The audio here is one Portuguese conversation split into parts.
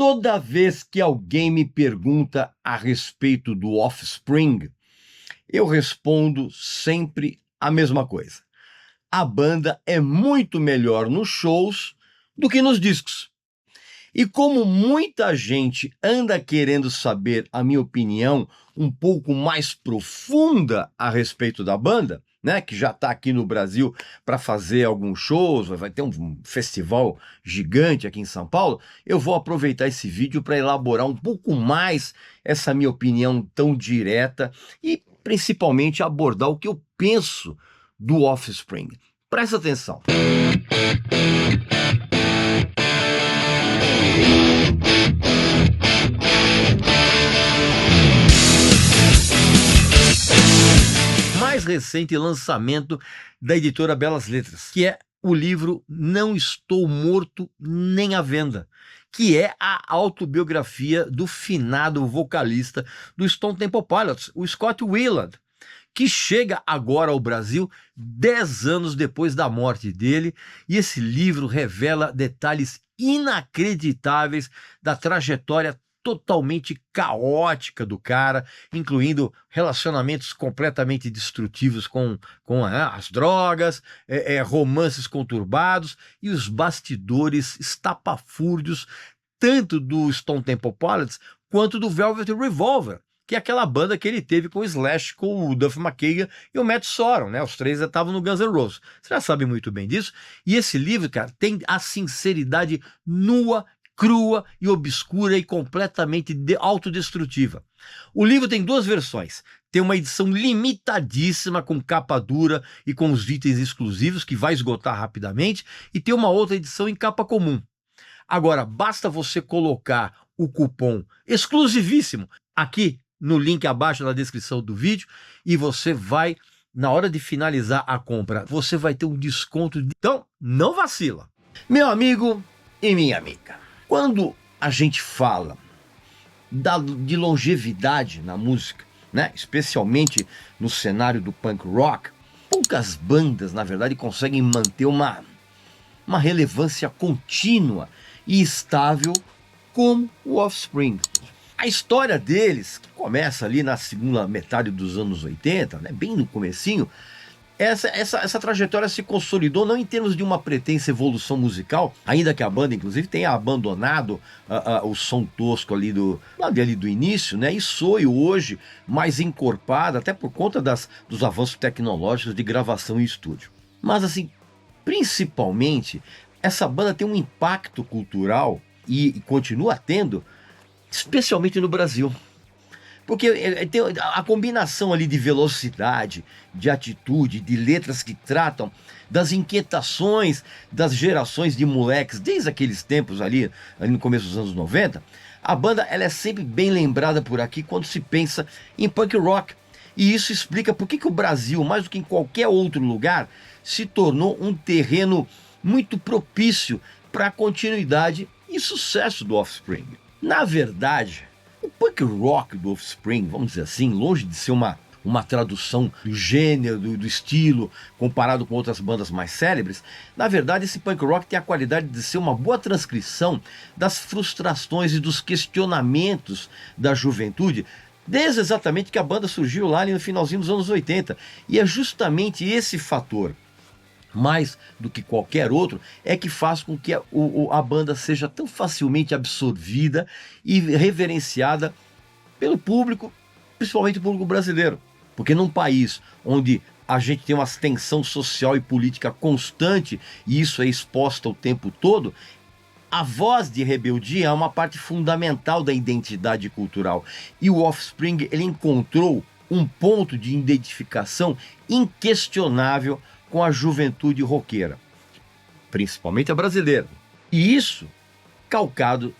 Toda vez que alguém me pergunta a respeito do Offspring, eu respondo sempre a mesma coisa. A banda é muito melhor nos shows do que nos discos. E como muita gente anda querendo saber a minha opinião um pouco mais profunda a respeito da banda, né, que já está aqui no Brasil para fazer alguns shows, vai ter um festival gigante aqui em São Paulo, eu vou aproveitar esse vídeo para elaborar um pouco mais essa minha opinião tão direta e principalmente abordar o que eu penso do Offspring. Presta atenção. Mais recente lançamento da editora Belas Letras, que é o livro Não Estou Morto Nem à Venda, que é a autobiografia do finado vocalista do Stone Temple Pilots, o Scott Weiland, que chega agora ao Brasil 10 anos depois da morte dele, e esse livro revela detalhes inacreditáveis da trajetória totalmente caótica do cara, incluindo relacionamentos completamente destrutivos com as drogas, romances conturbados e os bastidores estapafúrdios tanto do Stone Temple Pilots quanto do Velvet Revolver, que é aquela banda que ele teve com o Slash, com o Duff McKagan e o Matt Sorum, né? Os três já estavam no Guns N' Roses. Você já sabe muito bem disso. E esse livro, cara, tem a sinceridade nua, crua e obscura e completamente autodestrutiva. O livro tem duas versões. Tem uma edição limitadíssima com capa dura e com os itens exclusivos que vai esgotar rapidamente, e tem uma outra edição em capa comum. Agora, basta você colocar o cupom exclusivíssimo aqui no link abaixo na descrição do vídeo e você vai, na hora de finalizar a compra, você vai ter um desconto. Então, não vacila. Meu amigo e minha amiga, quando a gente fala de longevidade na música, né, especialmente no cenário do punk rock, poucas bandas, na verdade, conseguem manter uma relevância contínua e estável como o Offspring. A história deles, que começa ali na segunda metade dos anos 80, né, bem no comecinho, essa trajetória se consolidou não em termos de uma pretensa evolução musical, ainda que a banda, inclusive, tenha abandonado o som tosco ali do início, né, e soe hoje mais encorpada, até por conta dos avanços tecnológicos de gravação em estúdio. Mas, assim, principalmente, essa banda tem um impacto cultural e continua tendo, especialmente no Brasil. Porque tem a combinação ali de velocidade, de atitude, de letras que tratam das inquietações das gerações de moleques, desde aqueles tempos ali no começo dos anos 90, a banda ela é sempre bem lembrada por aqui quando se pensa em punk rock. E isso explica por que o Brasil, mais do que em qualquer outro lugar, se tornou um terreno muito propício para a continuidade e sucesso do Offspring. Na verdade, o punk rock do Offspring, vamos dizer assim, longe de ser uma tradução do gênero, do estilo, comparado com outras bandas mais célebres, na verdade esse punk rock tem a qualidade de ser uma boa transcrição das frustrações e dos questionamentos da juventude, desde exatamente que a banda surgiu lá no finalzinho dos anos 80. E é justamente esse fator, mais do que qualquer outro, é que faz com que a banda seja tão facilmente absorvida e reverenciada pelo público, principalmente o público brasileiro. Porque num país onde a gente tem uma tensão social e política constante, e isso é exposto o tempo todo, a voz de rebeldia é uma parte fundamental da identidade cultural. E o Offspring, ele encontrou um ponto de identificação inquestionável com a juventude roqueira, principalmente a brasileira. E isso calcado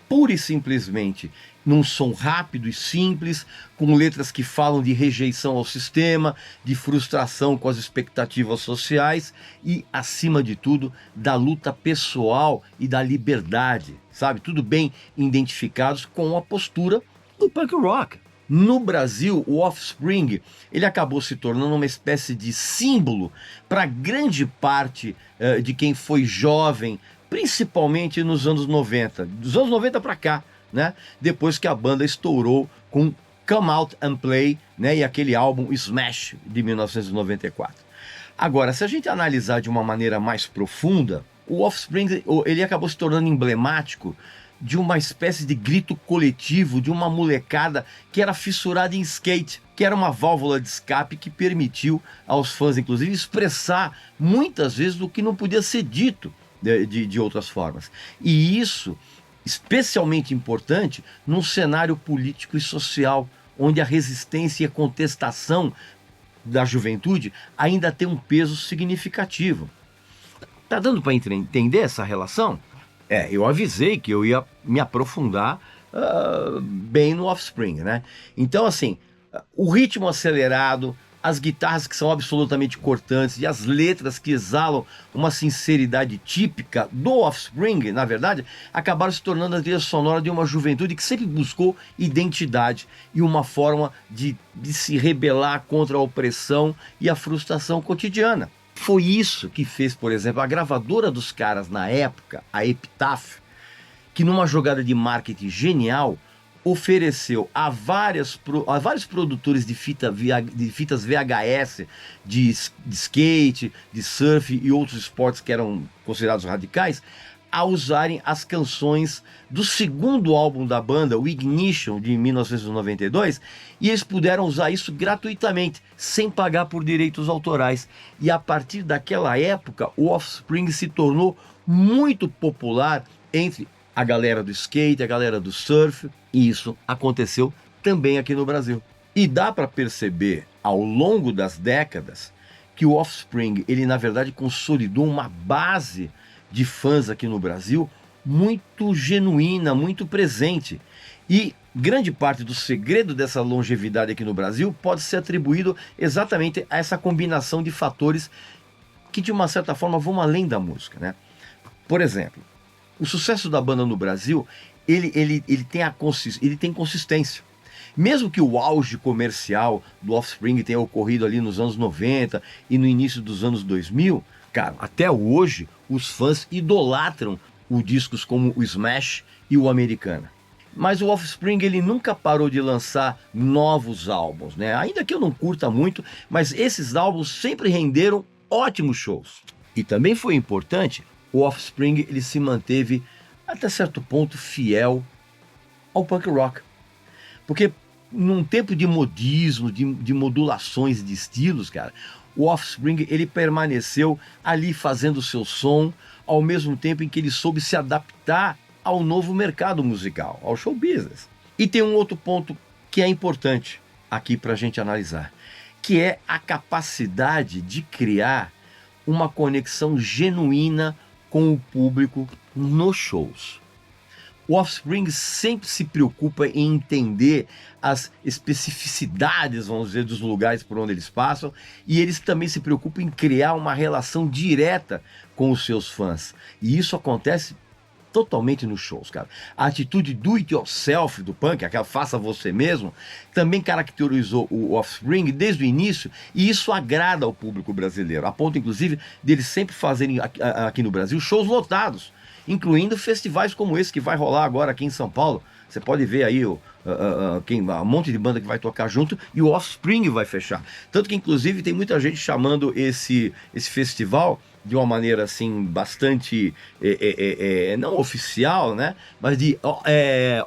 pura e simplesmente num som rápido e simples, com letras que falam de rejeição ao sistema, de frustração com as expectativas sociais e, acima de tudo, da luta pessoal e da liberdade, sabe? Tudo bem identificados com a postura do punk rock. No Brasil, o Offspring ele acabou se tornando uma espécie de símbolo para grande parte de quem foi jovem, principalmente nos anos 90, dos anos 90 para cá, né? Depois que a banda estourou com Come Out and Play, né? E aquele álbum Smash de 1994. Agora, se a gente analisar de uma maneira mais profunda, o Offspring ele acabou se tornando emblemático de uma espécie de grito coletivo de uma molecada que era fissurada em skate, que era uma válvula de escape que permitiu aos fãs, inclusive, expressar muitas vezes o que não podia ser dito de outras formas. E isso, especialmente importante, num cenário político e social, onde a resistência e a contestação da juventude ainda tem um peso significativo. Tá dando para entender essa relação? Eu avisei que eu ia me aprofundar bem no Offspring, né? Então, assim, o ritmo acelerado, as guitarras que são absolutamente cortantes e as letras que exalam uma sinceridade típica do Offspring, na verdade, acabaram se tornando a trilha sonora de uma juventude que sempre buscou identidade e uma forma de se rebelar contra a opressão e a frustração cotidiana. Foi isso que fez, por exemplo, a gravadora dos caras na época, a Epitaph, que numa jogada de marketing genial, ofereceu a vários produtores de fitas VHS, de skate, de surf e outros esportes que eram considerados radicais, a usarem as canções do segundo álbum da banda, o Ignition, de 1992, e eles puderam usar isso gratuitamente, sem pagar por direitos autorais. E a partir daquela época, o Offspring se tornou muito popular entre a galera do skate, a galera do surf, e isso aconteceu também aqui no Brasil. E dá para perceber, ao longo das décadas, que o Offspring, ele na verdade consolidou uma base de fãs aqui no Brasil muito genuína, muito presente. E grande parte do segredo dessa longevidade aqui no Brasil pode ser atribuído exatamente a essa combinação de fatores que de uma certa forma vão além da música, né? Por exemplo, o sucesso da banda no Brasil, ele tem consistência. Mesmo que o auge comercial do Offspring tenha ocorrido ali nos anos 90 e no início dos anos 2000, cara, até hoje os fãs idolatram os discos como o Smash e o Americana. Mas o Offspring ele nunca parou de lançar novos álbuns, né? Ainda que eu não curta muito, mas esses álbuns sempre renderam ótimos shows. E também foi importante, o Offspring ele se manteve até certo ponto fiel ao punk rock. Porque num tempo de modismo, de modulações de estilos, cara, o Offspring ele permaneceu ali fazendo o seu som, ao mesmo tempo em que ele soube se adaptar ao novo mercado musical, ao show business. E tem um outro ponto que é importante aqui para a gente analisar, que é a capacidade de criar uma conexão genuína com o público nos shows. O Offspring sempre se preocupa em entender as especificidades, vamos dizer, dos lugares por onde eles passam, e eles também se preocupam em criar uma relação direta com os seus fãs. E isso acontece totalmente nos shows, cara. A atitude do it yourself do punk, aquela faça você mesmo, também caracterizou o Offspring desde o início, e isso agrada ao público brasileiro, a ponto inclusive deles sempre fazerem aqui no Brasil shows lotados, incluindo festivais como esse que vai rolar agora aqui em São Paulo. Você pode ver aí um monte de banda que vai tocar junto, e o Offspring vai fechar. Tanto que inclusive tem muita gente chamando esse festival de uma maneira assim bastante não oficial, né? Mas de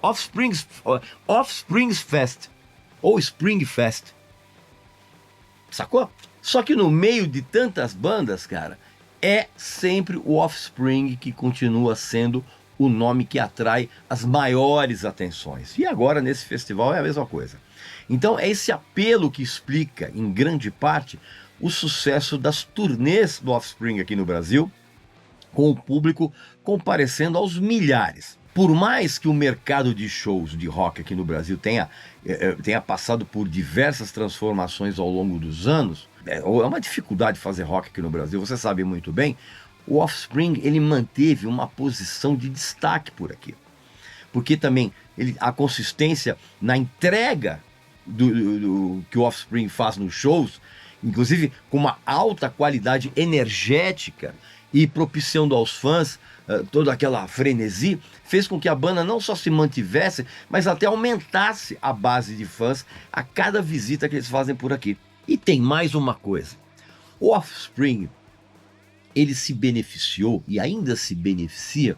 Offspring's Fest ou Spring Fest. Sacou? Só que no meio de tantas bandas, cara, é sempre o Offspring que continua sendo o nome que atrai as maiores atenções. E agora nesse festival é a mesma coisa. Então é esse apelo que explica, em grande parte, o sucesso das turnês do Offspring aqui no Brasil, com o público comparecendo aos milhares. Por mais que o mercado de shows de rock aqui no Brasil tenha passado por diversas transformações ao longo dos anos, é uma dificuldade fazer rock aqui no Brasil, você sabe muito bem, o Offspring ele manteve uma posição de destaque por aqui. Porque também a consistência na entrega do que o Offspring faz nos shows, inclusive com uma alta qualidade energética, e propiciando aos fãs toda aquela frenesi, fez com que a banda não só se mantivesse, mas até aumentasse a base de fãs a cada visita que eles fazem por aqui. E tem mais uma coisa, o Offspring, ele se beneficiou e ainda se beneficia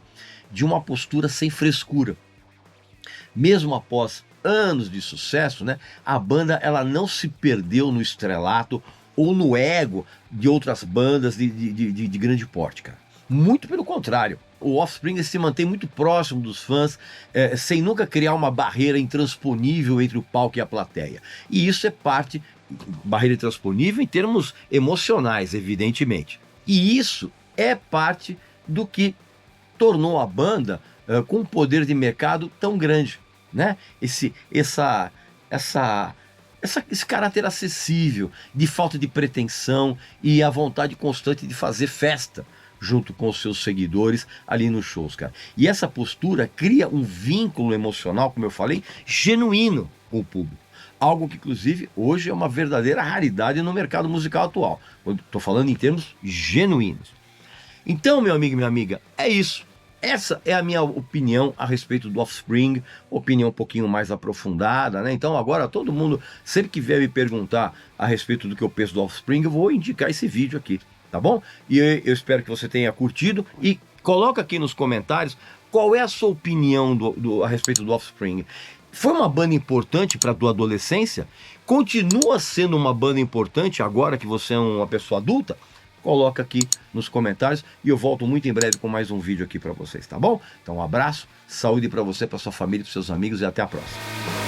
de uma postura sem frescura. Mesmo após anos de sucesso, né, a banda ela não se perdeu no estrelato ou no ego de outras bandas de grande porte, cara. Muito pelo contrário, o Offspring se mantém muito próximo dos fãs, sem nunca criar uma barreira intransponível entre o palco e a plateia. E isso é parte, barreira intransponível em termos emocionais, evidentemente. E isso é parte do que tornou a banda com um poder de mercado tão grande, né? Esse caráter acessível, de falta de pretensão e a vontade constante de fazer festa junto com os seus seguidores ali nos shows, cara. E essa postura cria um vínculo emocional, como eu falei, genuíno com o público. Algo que, inclusive, hoje é uma verdadeira raridade no mercado musical atual. Estou falando em termos genuínos. Então, meu amigo e minha amiga, é isso. Essa é a minha opinião a respeito do Offspring, opinião um pouquinho mais aprofundada, né? Então agora todo mundo, sempre que vier me perguntar a respeito do que eu penso do Offspring, eu vou indicar esse vídeo aqui, tá bom? E eu espero que você tenha curtido e coloca aqui nos comentários qual é a sua opinião a respeito do Offspring. Foi uma banda importante para a tua adolescência? Continua sendo uma banda importante agora que você é uma pessoa adulta? Coloca aqui nos comentários e eu volto muito em breve com mais um vídeo aqui para vocês, tá bom? Então um abraço, saúde para você, para sua família, para seus amigos e até a próxima.